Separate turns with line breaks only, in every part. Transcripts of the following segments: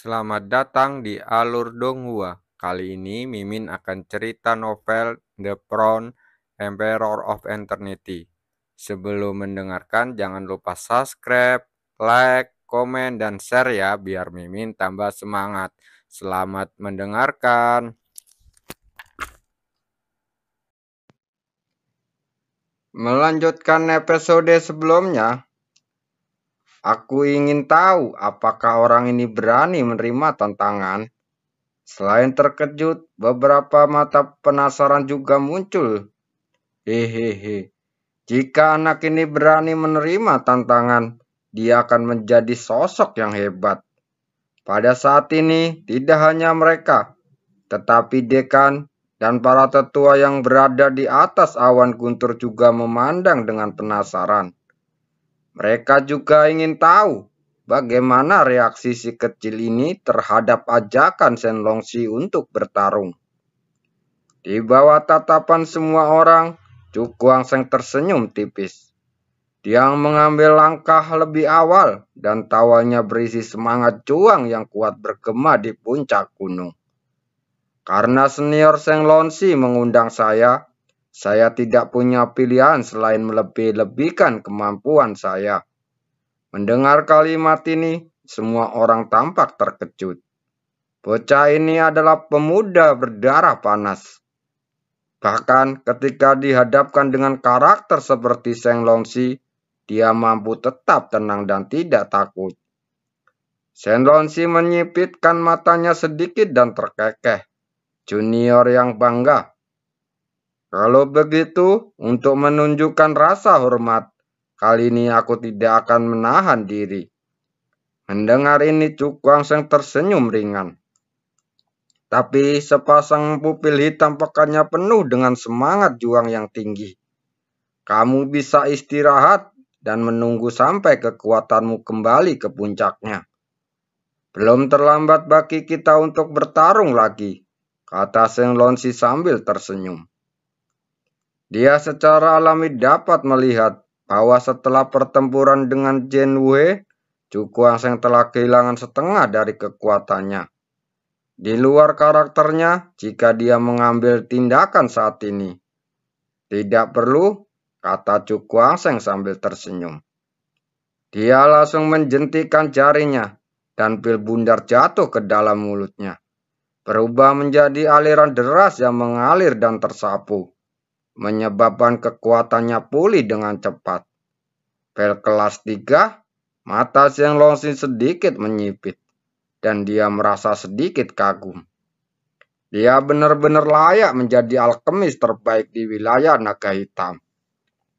Selamat datang di Alur Donghua. Kali ini Mimin akan cerita novel The Crown, Emperor of Eternity. Sebelum mendengarkan, jangan lupa subscribe, like, komen, dan share ya, biar Mimin tambah semangat. Selamat mendengarkan. Melanjutkan episode sebelumnya, aku ingin tahu apakah orang ini berani menerima tantangan. Selain terkejut, beberapa mata penasaran juga muncul. Hehehe. Jika anak ini berani menerima tantangan, dia akan menjadi sosok yang hebat. Pada saat ini, tidak hanya mereka, tetapi dekan dan para tetua yang berada di atas awan guntur juga memandang dengan penasaran. Mereka juga ingin tahu bagaimana reaksi si kecil ini terhadap ajakan Shenlongxi untuk bertarung. Di bawah tatapan semua orang, Chu Guangsheng tersenyum tipis. Dia mengambil langkah lebih awal dan tawanya berisi semangat juang yang kuat bergema di puncak gunung. Karena senior Shenlongxi mengundang saya tidak punya pilihan selain melebih-lebihkan kemampuan saya. Mendengar kalimat ini, semua orang tampak terkejut. Bocah ini adalah pemuda berdarah panas. Bahkan ketika dihadapkan dengan karakter seperti Shenlongxi, dia mampu tetap tenang dan tidak takut. Shenlongxi menyipitkan matanya sedikit dan terkekeh. Junior yang bangga. Kalau begitu, untuk menunjukkan rasa hormat, kali ini aku tidak akan menahan diri. Mendengar ini, Chu Guangsheng tersenyum ringan. Tapi sepasang pupil hitam pekannya penuh dengan semangat juang yang tinggi. Kamu bisa istirahat dan menunggu sampai kekuatanmu kembali ke puncaknya. Belum terlambat bagi kita untuk bertarung lagi, kata Shenlongxi sambil tersenyum. Dia secara alami dapat melihat bahwa setelah pertempuran dengan Jen Wei, Chu Guangsheng telah kehilangan setengah dari kekuatannya. Di luar karakternya, jika dia mengambil tindakan saat ini, tidak perlu, kata Chu Guangsheng sambil tersenyum. Dia langsung menjentikan jarinya, dan pil bundar jatuh ke dalam mulutnya, berubah menjadi aliran deras yang mengalir dan tersapu, menyebabkan kekuatannya pulih dengan cepat. Pil kelas 3, mata Shenlongxi sedikit menyipit, dan dia merasa sedikit kagum. Dia benar-benar layak menjadi alkemis terbaik di wilayah naga hitam.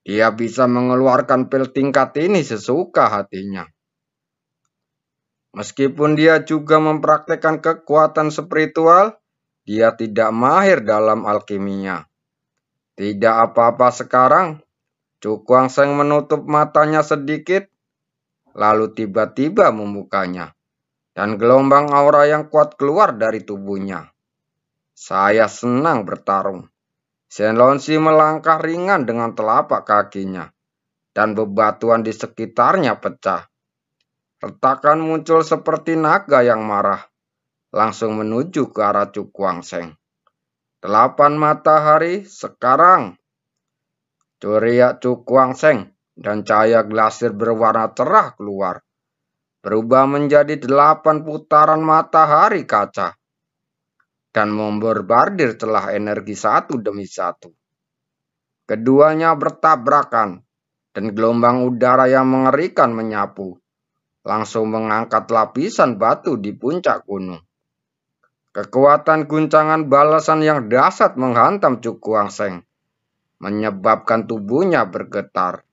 Dia bisa mengeluarkan pil tingkat ini sesuka hatinya. Meskipun dia juga mempraktekkan kekuatan spiritual, dia tidak mahir dalam alkiminya. Tidak apa-apa sekarang. Chu Guangsheng menutup matanya sedikit, lalu tiba-tiba membukanya, dan gelombang aura yang kuat keluar dari tubuhnya. Saya senang bertarung. Shenlongxi melangkah ringan dengan telapak kakinya, dan bebatuan di sekitarnya pecah. Retakan muncul seperti naga yang marah, langsung menuju ke arah Chu Guangsheng. 8 matahari sekarang, teriak Chu Guangsheng, dan cahaya glasir berwarna cerah keluar, berubah menjadi 8 putaran matahari kaca, dan membombardir celah energi satu demi satu. Keduanya bertabrakan, dan gelombang udara yang mengerikan menyapu, langsung mengangkat lapisan batu di puncak gunung. Kekuatan guncangan balasan yang dahsyat menghantam Chu Guangsheng, menyebabkan tubuhnya bergetar.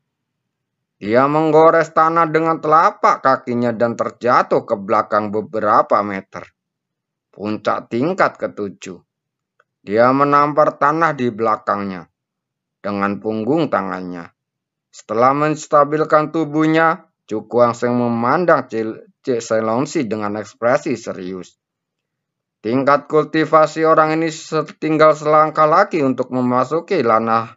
Dia menggores tanah dengan telapak kakinya dan terjatuh ke belakang beberapa meter. Puncak tingkat ke-7. Dia menampar tanah di belakangnya dengan punggung tangannya. Setelah menstabilkan tubuhnya, Chu Guangsheng memandang Shenlongxi dengan ekspresi serius. Tingkat kultivasi orang ini tinggal selangkah lagi untuk memasuki ranah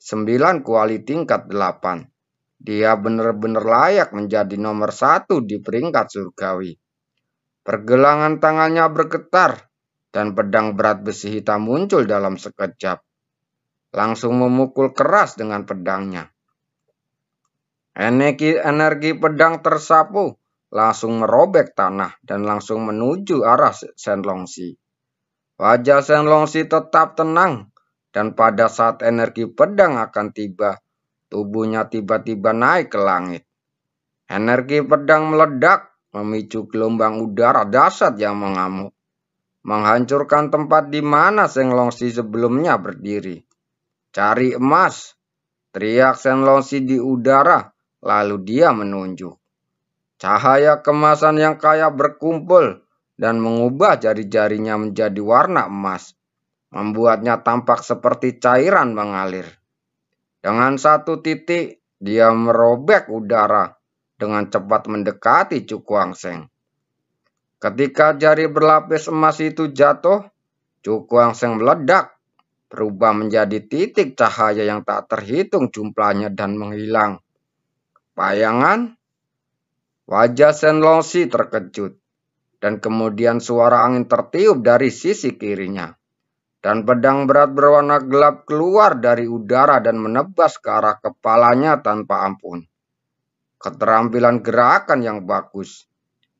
9 kuali tingkat 8. Dia benar-benar layak menjadi nomor 1 di peringkat surgawi. Pergelangan tangannya bergetar, dan pedang berat besi hitam muncul dalam sekejap. Langsung memukul keras dengan pedangnya. Energi pedang tersapu, langsung merobek tanah dan langsung menuju arah Shenlongxi. Wajah Shenlongxi tetap tenang, dan pada saat energi pedang akan tiba, tubuhnya tiba-tiba naik ke langit. Energi pedang meledak, memicu gelombang udara dahsyat yang mengamuk, menghancurkan tempat di mana Shenlongxi sebelumnya berdiri. Cari emas, teriak Shenlongxi di udara, lalu dia menunjuk. Cahaya kemasan yang kaya berkumpul dan mengubah jari-jarinya menjadi warna emas, membuatnya tampak seperti cairan mengalir. Dengan satu titik, dia merobek udara dengan cepat mendekati Cu Guangsheng. Ketika jari berlapis emas itu jatuh, Cu Guangsheng meledak, berubah menjadi titik cahaya yang tak terhitung jumlahnya dan menghilang. Bayangan, wajah Shenlongxi terkejut, dan kemudian suara angin tertiup dari sisi kirinya, dan pedang berat berwarna gelap keluar dari udara dan menebas ke arah kepalanya tanpa ampun. Keterampilan gerakan yang bagus.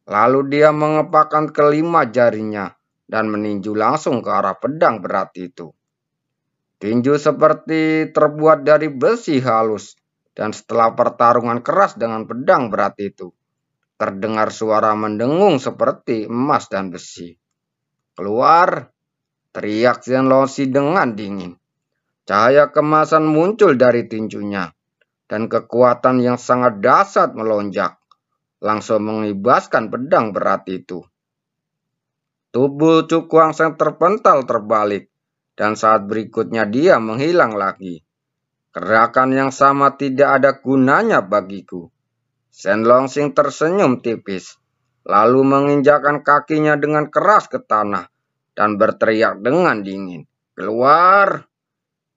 Lalu dia mengepakkan kelima jarinya dan meninju langsung ke arah pedang berat itu. Tinju seperti terbuat dari besi halus, dan setelah pertarungan keras dengan pedang berat itu, terdengar suara mendengung seperti emas dan besi. Keluar, teriak Shenlongxi dengan dingin. Cahaya kemasan muncul dari tinjunya, dan kekuatan yang sangat dahsyat melonjak, langsung mengibaskan pedang berat itu. Tubuh Cu Guangsheng terpental terbalik, dan saat berikutnya dia menghilang lagi. Gerakan yang sama tidak ada gunanya bagiku. Shenlongxi tersenyum tipis, lalu menginjakkan kakinya dengan keras ke tanah, dan berteriak dengan dingin. Keluar!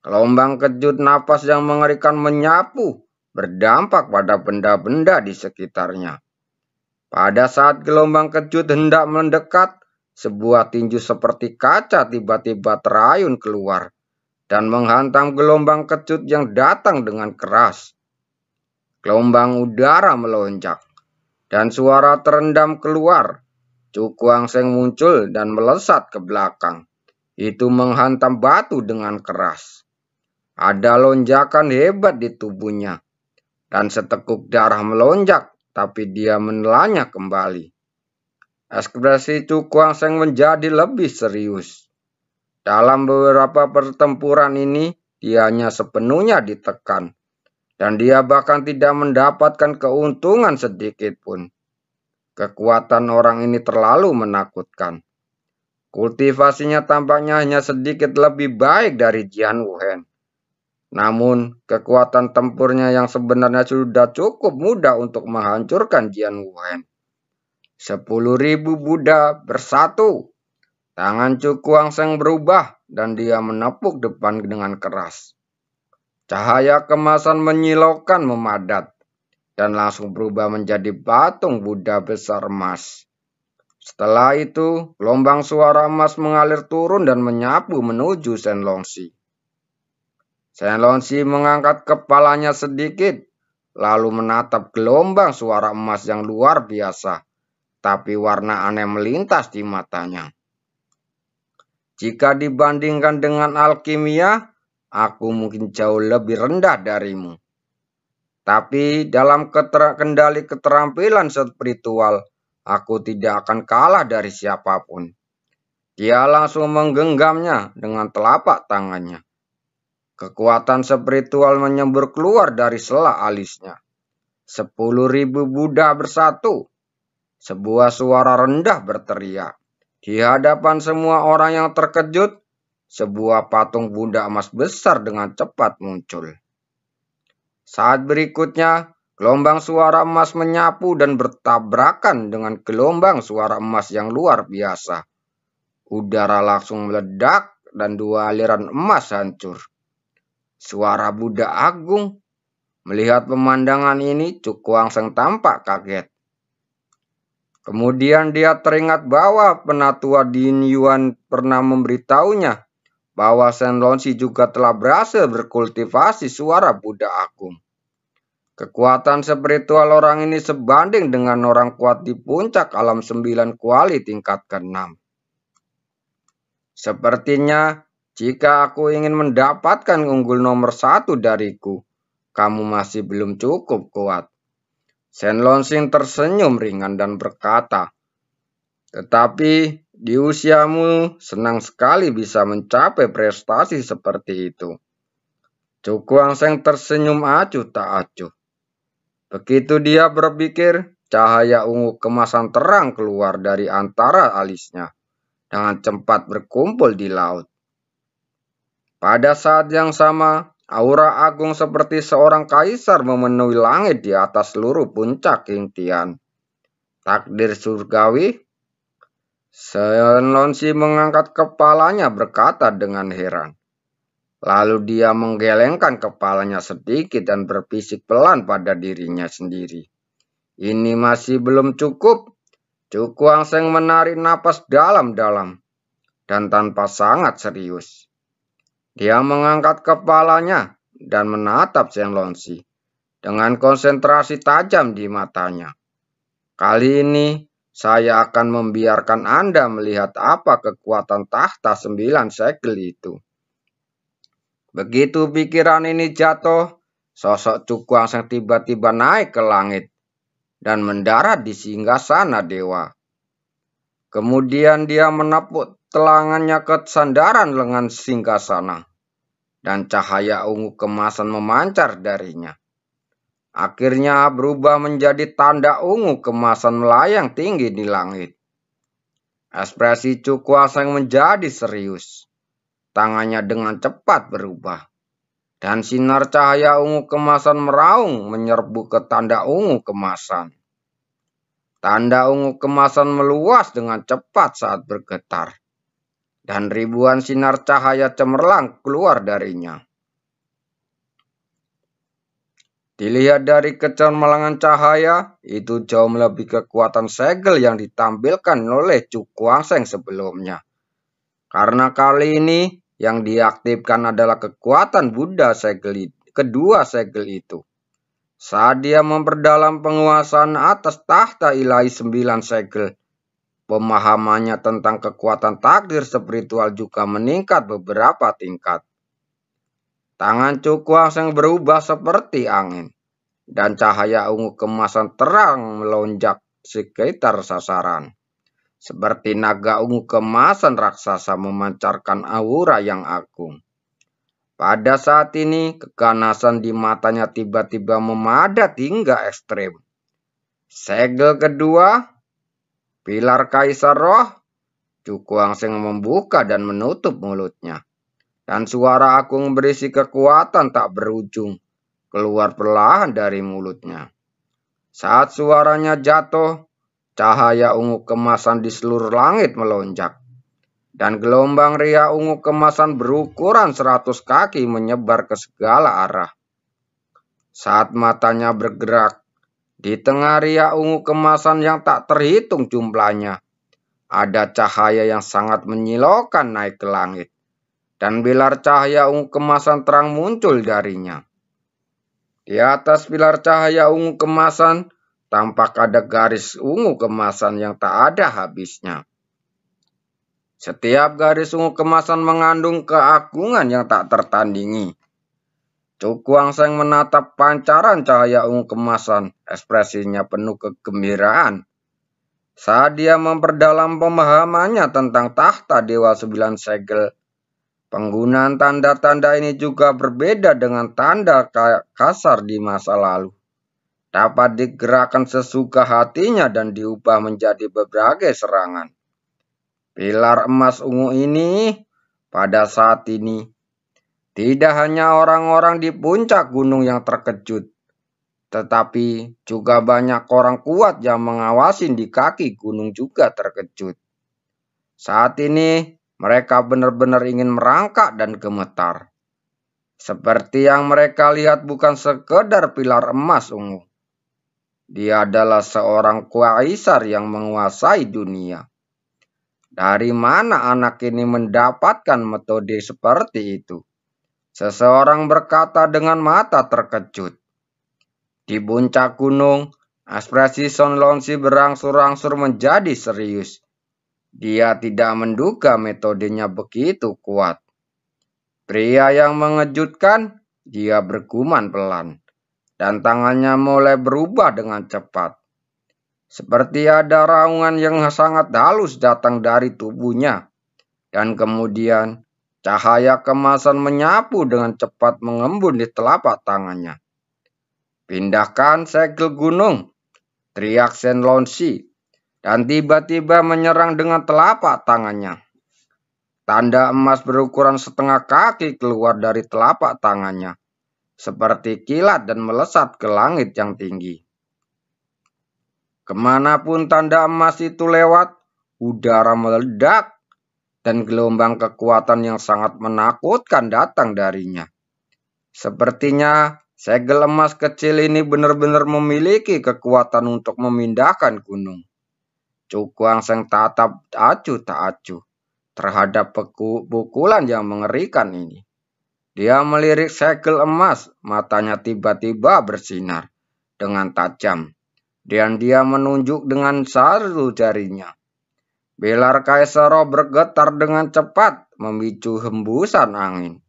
Gelombang kejut napas yang mengerikan menyapu, berdampak pada benda-benda di sekitarnya. Pada saat gelombang kejut hendak mendekat, sebuah tinju seperti kaca tiba-tiba terayun keluar dan menghantam gelombang kejut yang datang dengan keras. Gelombang udara melonjak, dan suara terendam keluar. Cu Guangsheng muncul dan melesat ke belakang. Itu menghantam batu dengan keras. Ada lonjakan hebat di tubuhnya, dan seteguk darah melonjak, tapi dia menelannya kembali. Ekspresi Cu Guangsheng menjadi lebih serius. Dalam beberapa pertempuran ini, dia hanya sepenuhnya ditekan, dan dia bahkan tidak mendapatkan keuntungan sedikit pun. Kekuatan orang ini terlalu menakutkan. Kultivasinya tampaknya hanya sedikit lebih baik dari Jian Wuhen. Namun, kekuatan tempurnya yang sebenarnya sudah cukup mudah untuk menghancurkan Jian Wuhen. 10.000 Buddha bersatu. Tangan Cu Guangsheng berubah dan dia menepuk depan dengan keras. Cahaya kemasan menyilaukan memadat dan langsung berubah menjadi patung Buddha besar emas. Setelah itu, gelombang suara emas mengalir turun dan menyapu menuju Shenlongxi. Shenlongxi mengangkat kepalanya sedikit, lalu menatap gelombang suara emas yang luar biasa, tapi warna aneh melintas di matanya. Jika dibandingkan dengan alkimia, aku mungkin jauh lebih rendah darimu. Tapi dalam kendali keterampilan spiritual, aku tidak akan kalah dari siapapun. Dia langsung menggenggamnya dengan telapak tangannya. Kekuatan spiritual menyembur keluar dari sela alisnya. 10.000 Buddha bersatu. Sebuah suara rendah berteriak. Di hadapan semua orang yang terkejut, sebuah patung Buddha emas besar dengan cepat muncul. Saat berikutnya, gelombang suara emas menyapu dan bertabrakan dengan gelombang suara emas yang luar biasa. Udara langsung meledak dan dua aliran emas hancur. Suara Buddha agung. Melihat pemandangan ini, Cu Guangsheng tampak kaget. Kemudian dia teringat bahwa penatua Din Yuan pernah memberitahunya bahwa Shenlongxi juga telah berhasil berkultivasi suara Buddha Agung. Kekuatan spiritual orang ini sebanding dengan orang kuat di puncak alam 9 kuali tingkat ke-6. Sepertinya jika aku ingin mendapatkan unggul nomor 1 dariku, kamu masih belum cukup kuat. Shenlongxi tersenyum ringan dan berkata, tetapi di usiamu senang sekali bisa mencapai prestasi seperti itu. Cu Guangsheng tersenyum acuh tak acuh. Begitu dia berpikir, cahaya ungu kemasan terang keluar dari antara alisnya dengan cepat berkumpul di laut. Pada saat yang sama, aura agung seperti seorang kaisar memenuhi langit di atas seluruh puncak Qingtian. Takdir surgawi. Shenlongxi mengangkat kepalanya berkata dengan heran. Lalu dia menggelengkan kepalanya sedikit dan berbisik pelan pada dirinya sendiri. Ini masih belum cukup. Cu Guangsheng menarik napas dalam-dalam dan tanpa sangat serius. Dia mengangkat kepalanya dan menatap Shenlongxi dengan konsentrasi tajam di matanya. Kali ini saya akan membiarkan Anda melihat apa kekuatan tahta 9 segel itu. Begitu pikiran ini jatuh, sosok Cu Guangsheng tiba-tiba naik ke langit dan mendarat di singgasana dewa. Kemudian dia menepuk telangannya ke sandaran lengan singgasana, dan cahaya ungu kemasan memancar darinya. Akhirnya berubah menjadi tanda ungu kemasan melayang tinggi di langit. Ekspresi Cu Guangsheng menjadi serius. Tangannya dengan cepat berubah, dan sinar cahaya ungu kemasan meraung menyerbu ke tanda ungu kemasan. Tanda ungu kemasan meluas dengan cepat saat bergetar, dan ribuan sinar cahaya cemerlang keluar darinya. Dilihat dari kecemerlangan cahaya, itu jauh melebihi kekuatan segel yang ditampilkan oleh Cu Guangsheng sebelumnya. Karena kali ini yang diaktifkan adalah kekuatan Buddha kedua segel itu. Saat dia memperdalam penguasaan atas tahta ilahi 9 segel, pemahamannya tentang kekuatan takdir spiritual juga meningkat beberapa tingkat. Tangan Cu Guangsheng berubah seperti angin, dan cahaya ungu kemasan terang melonjak sekitar sasaran. Seperti naga ungu kemasan raksasa memancarkan aura yang agung. Pada saat ini, keganasan di matanya tiba-tiba memadat hingga ekstrem. Segel kedua, pilar kaisar roh, Cu Guangsheng membuka dan menutup mulutnya. Dan suara agung berisi kekuatan tak berujung keluar perlahan dari mulutnya. Saat suaranya jatuh, cahaya ungu kemasan di seluruh langit melonjak, dan gelombang ria ungu kemasan berukuran 100 kaki menyebar ke segala arah. Saat matanya bergerak, di tengah ria ungu kemasan yang tak terhitung jumlahnya, ada cahaya yang sangat menyilaukan naik ke langit, dan pilar cahaya ungu kemasan terang muncul darinya. Di atas pilar cahaya ungu kemasan, tampak ada garis ungu kemasan yang tak ada habisnya. Setiap garis ungu kemasan mengandung keagungan yang tak tertandingi. Cu Guangsheng menatap pancaran cahaya ungu kemasan, ekspresinya penuh kegembiraan. Saat dia memperdalam pemahamannya tentang tahta Dewa 9 segel, penggunaan tanda-tanda ini juga berbeda dengan tanda kasar di masa lalu. Dapat digerakkan sesuka hatinya dan diubah menjadi berbagai serangan. Pilar emas ungu ini pada saat ini tidak hanya orang-orang di puncak gunung yang terkejut, tetapi juga banyak orang kuat yang mengawasi di kaki gunung juga terkejut. Saat ini mereka benar-benar ingin merangkak dan gemetar. Seperti yang mereka lihat bukan sekedar pilar emas ungu, Dia adalah seorang kaisar yang menguasai dunia. Dari mana anak ini mendapatkan metode seperti itu? Seseorang berkata dengan mata terkejut. Di puncak gunung, ekspresi Sun Lonsi berangsur-angsur menjadi serius. Dia tidak menduga metodenya begitu kuat. Pria yang mengejutkan, dia bergumam pelan, dan tangannya mulai berubah dengan cepat. Seperti ada raungan yang sangat halus datang dari tubuhnya. Dan kemudian cahaya kemasan menyapu dengan cepat mengembun di telapak tangannya. Pindahkan segel gunung, teriak Sun Lonsi, dan tiba-tiba menyerang dengan telapak tangannya. Tanda emas berukuran setengah kaki keluar dari telapak tangannya, seperti kilat dan melesat ke langit yang tinggi. Kemanapun tanda emas itu lewat, udara meledak, dan gelombang kekuatan yang sangat menakutkan datang darinya. Sepertinya segel emas kecil ini benar-benar memiliki kekuatan untuk memindahkan gunung. Cukuang Seng tatap acuh tak acuh terhadap pukulan yang mengerikan ini. Dia melirik segel emas, matanya tiba-tiba bersinar dengan tajam, dan dia menunjuk dengan satu jarinya. Pilar Kaisar Roh bergetar dengan cepat, memicu hembusan angin.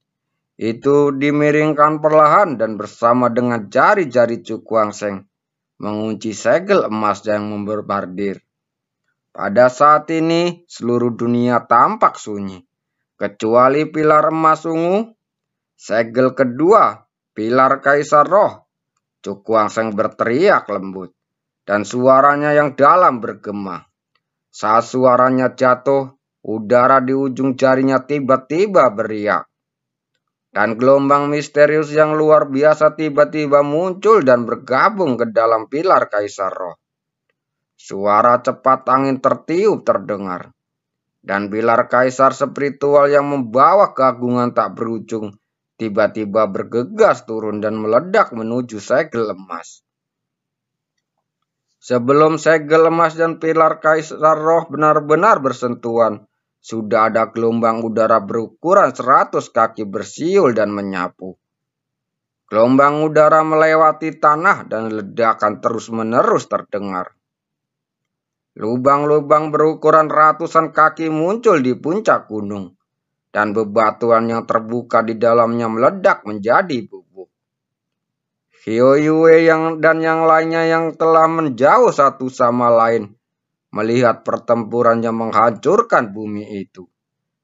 Itu dimiringkan perlahan dan bersama dengan jari-jari Cukuang Seng mengunci segel emas yang membardir. Pada saat ini, seluruh dunia tampak sunyi, kecuali pilar emas ungu. Segel kedua, pilar Kaisar Roh. Cukuang Seng berteriak lembut, dan suaranya yang dalam bergema. Saat suaranya jatuh, udara di ujung jarinya tiba-tiba beriak. Dan gelombang misterius yang luar biasa tiba-tiba muncul dan bergabung ke dalam pilar Kaisar Roh. Suara cepat angin tertiup terdengar. Dan pilar Kaisar spiritual yang membawa keagungan tak berujung tiba-tiba bergegas turun dan meledak menuju segel emas. Sebelum segel emas dan pilar Kaisar Roh benar-benar bersentuhan, sudah ada gelombang udara berukuran 100 kaki bersiul dan menyapu. Gelombang udara melewati tanah dan ledakan terus-menerus terdengar. Lubang-lubang berukuran ratusan kaki muncul di puncak gunung, dan bebatuan yang terbuka di dalamnya meledak menjadi bubuk. Hio Yue dan yang lainnya yang telah menjauh satu sama lain melihat pertempuran yang menghancurkan bumi itu.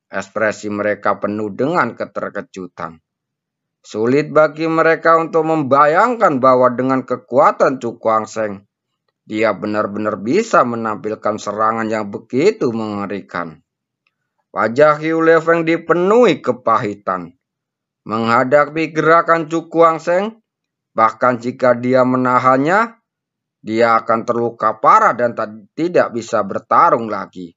Ekspresi mereka penuh dengan keterkejutan. Sulit bagi mereka untuk membayangkan bahwa dengan kekuatan Cukuang Seng, dia benar-benar bisa menampilkan serangan yang begitu mengerikan. Wajah Hiu Lefeng dipenuhi kepahitan. Menghadapi gerakan Cukuang Seng, bahkan jika dia menahannya, dia akan terluka parah dan tidak bisa bertarung lagi.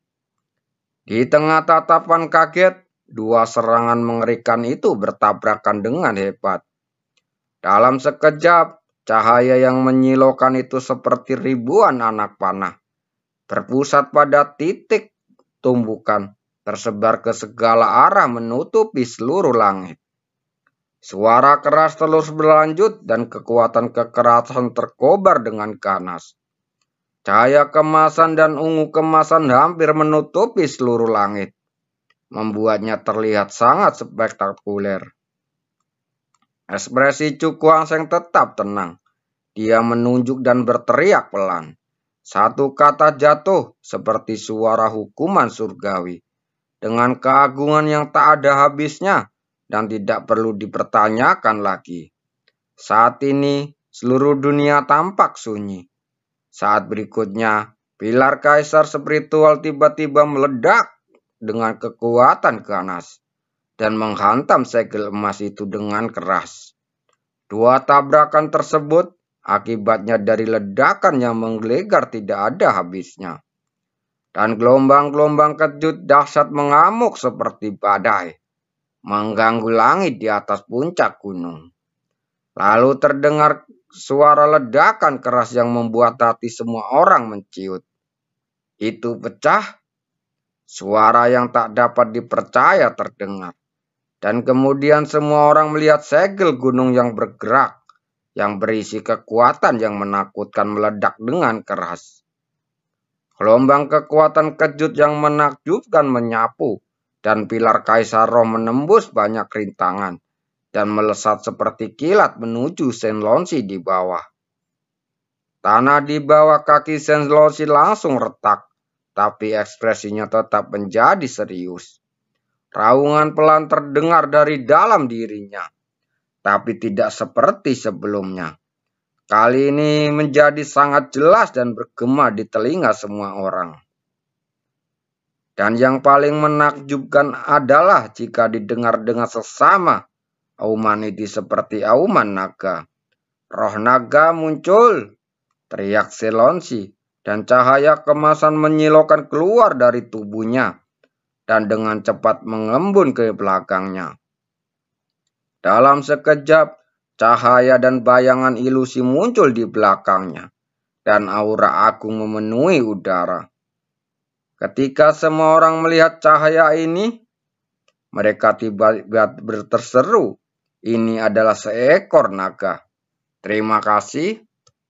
Di tengah tatapan kaget, dua serangan mengerikan itu bertabrakan dengan hebat. Dalam sekejap, cahaya yang menyilaukan itu seperti ribuan anak panah, berpusat pada titik tumbukan, tersebar ke segala arah menutupi seluruh langit. Suara keras terus berlanjut dan kekuatan kekerasan terkobar dengan ganas. Cahaya kemasan dan ungu kemasan hampir menutupi seluruh langit, membuatnya terlihat sangat spektakuler. Ekspresi Cukuang Seng tetap tenang. Dia menunjuk dan berteriak pelan. Satu kata jatuh seperti suara hukuman surgawi, dengan keagungan yang tak ada habisnya dan tidak perlu dipertanyakan lagi. Saat ini, seluruh dunia tampak sunyi. Saat berikutnya, pilar Kaisar spiritual tiba-tiba meledak dengan kekuatan ganas dan menghantam segel emas itu dengan keras. Dua tabrakan tersebut akibatnya dari ledakan yang menggelegar tidak ada habisnya. Dan gelombang-gelombang kejut dahsyat mengamuk seperti badai, mengganggu langit di atas puncak gunung. Lalu terdengar suara ledakan keras yang membuat hati semua orang menciut. Itu pecah, suara yang tak dapat dipercaya terdengar. Dan kemudian semua orang melihat segel gunung yang bergerak, yang berisi kekuatan yang menakutkan meledak dengan keras. Gelombang kekuatan kejut yang menakjubkan menyapu, dan pilar Kaisar Roh menembus banyak rintangan, dan melesat seperti kilat menuju Senlonsi di bawah. Tanah di bawah kaki Senlonsi langsung retak, tapi ekspresinya tetap menjadi serius. Raungan pelan terdengar dari dalam dirinya, tapi tidak seperti sebelumnya. Kali ini menjadi sangat jelas dan bergema di telinga semua orang. Dan yang paling menakjubkan adalah jika didengar dengan sesama, auman itu seperti auman naga. Roh naga muncul, teriak Senlonsi, dan cahaya kemasan menyilaukan keluar dari tubuhnya, dan dengan cepat mengembun ke belakangnya. Dalam sekejap, cahaya dan bayangan ilusi muncul di belakangnya, dan aura agung memenuhi udara. Ketika semua orang melihat cahaya ini, mereka tiba-tiba berterseru, "Ini adalah seekor naga." Terima kasih.